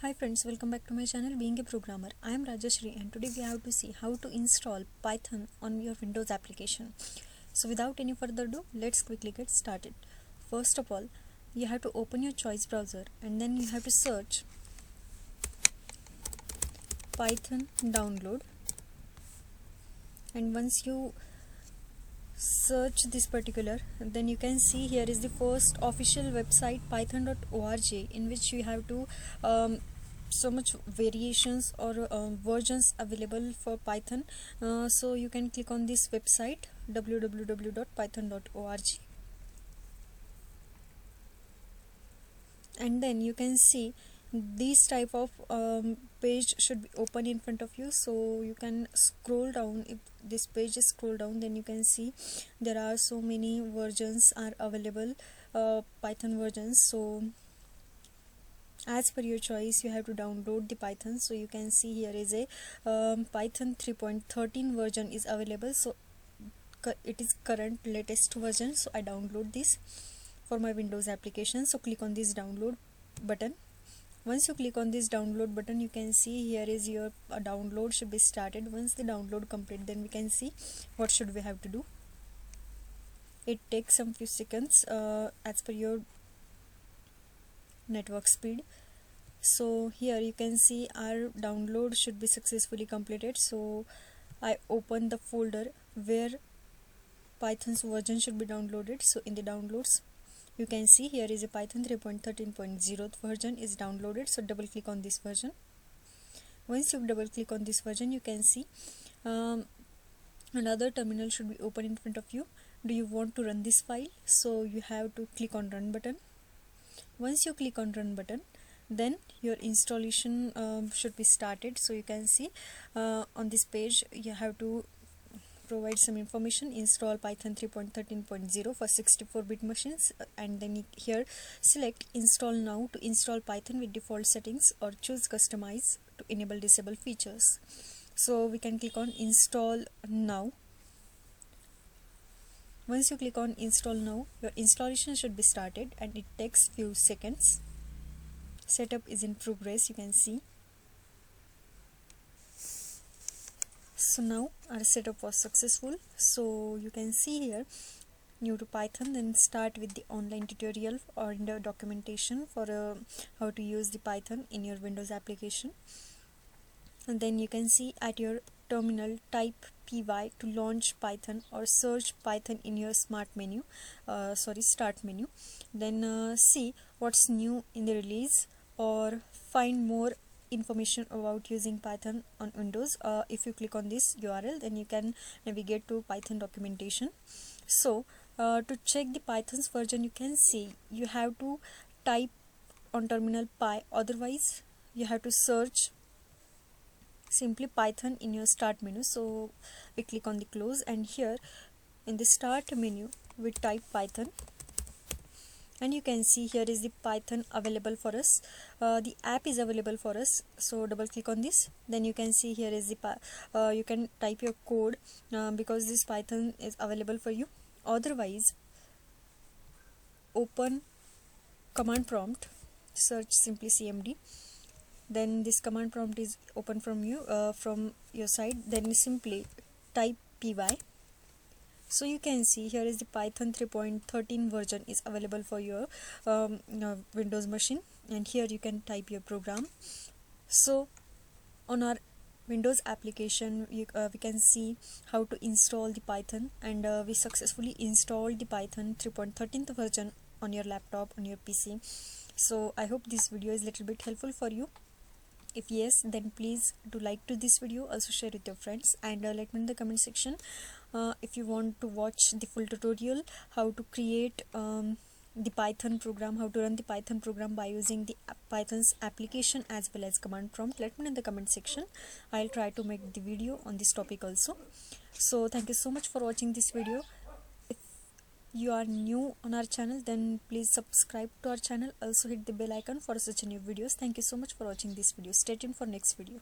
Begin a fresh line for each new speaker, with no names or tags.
Hi friends, welcome back to my channel Being a Programmer. I am Rajashri and today we have to see how to install Python on your Windows application. So without any further ado, let's quickly get started. First of all, you have to open your choice browser and then you have to search Python download, and once you search this particular, then you can see here is the first official website python.org, in which you have to so much variations or versions available for Python. So you can click on this website www.python.org, and then you can see this type of page should be open in front of you. So you can scroll down. If this page is scroll down, then you can see there are so many versions are available, Python versions. So as per your choice, you have to download the Python. So you can see here is a Python 3.13 version is available. So it is current latest version, so I download this for my Windows application. So click on this download button. Once you click on this download button, you can see here is your download should be started. Once the download complete, then we can see what should we have to do. It takes some few seconds as per your network speed. So here you can see our download should be successfully completed. So I open the folder where Python's version should be downloaded. So in the downloads, you can see here is a Python 3.13.0 version is downloaded. So double click on this version. Once you double click on this version, you can see another terminal should be open in front of you. Do you want to run this file? So you have to click on run button. Once you click on run button, then your installation should be started. So you can see on this page you have to provide some information: install Python 3.13.0 for 64-bit machines, and then here select install now to install Python with default settings, or choose customize to enable disable features. So we can click on install now. Once you click on install now, your installation should be started and it takes few seconds. Setup is in progress, you can see. So now our setup was successful. So you can see here, new to Python, then start with the online tutorial or in the documentation for how to use the Python in your Windows application. And then you can see at your terminal type py to launch Python, or search Python in your start menu. Then see what's new in the release, or find more information about using Python on Windows. If you click on this URL, then you can navigate to Python documentation. So to check the Python's version, you can see you have to type on terminal py, otherwise you have to search simply Python in your start menu. So we click on the close, and here in the start menu we type Python, and you can see here is the Python available for us. The app is available for us. So double click on this, then you can see here is the you can type your code because this Python is available for you. Otherwise, open command prompt, search simply cmd, then this command prompt is open from your side, then simply type py. So you can see here is the Python 3.13 version is available for your Windows machine, and here you can type your program. So on our Windows application, we can see how to install the Python, and we successfully installed the Python 3.13 version on your laptop, on your PC. So I hope this video is little bit helpful for you. If yes, then please do like to this video, also share with your friends, and let me in the comment section if you want to watch the full tutorial how to create the Python program, how to run the Python program by using the Python's application as well as command prompt. Let me in the comment section. I'll try to make the video on this topic also. So thank you so much for watching this video. If you are new on our channel, then please subscribe to our channel, also hit the bell icon for such new videos. Thank you so much for watching this video. Stay tuned for next video.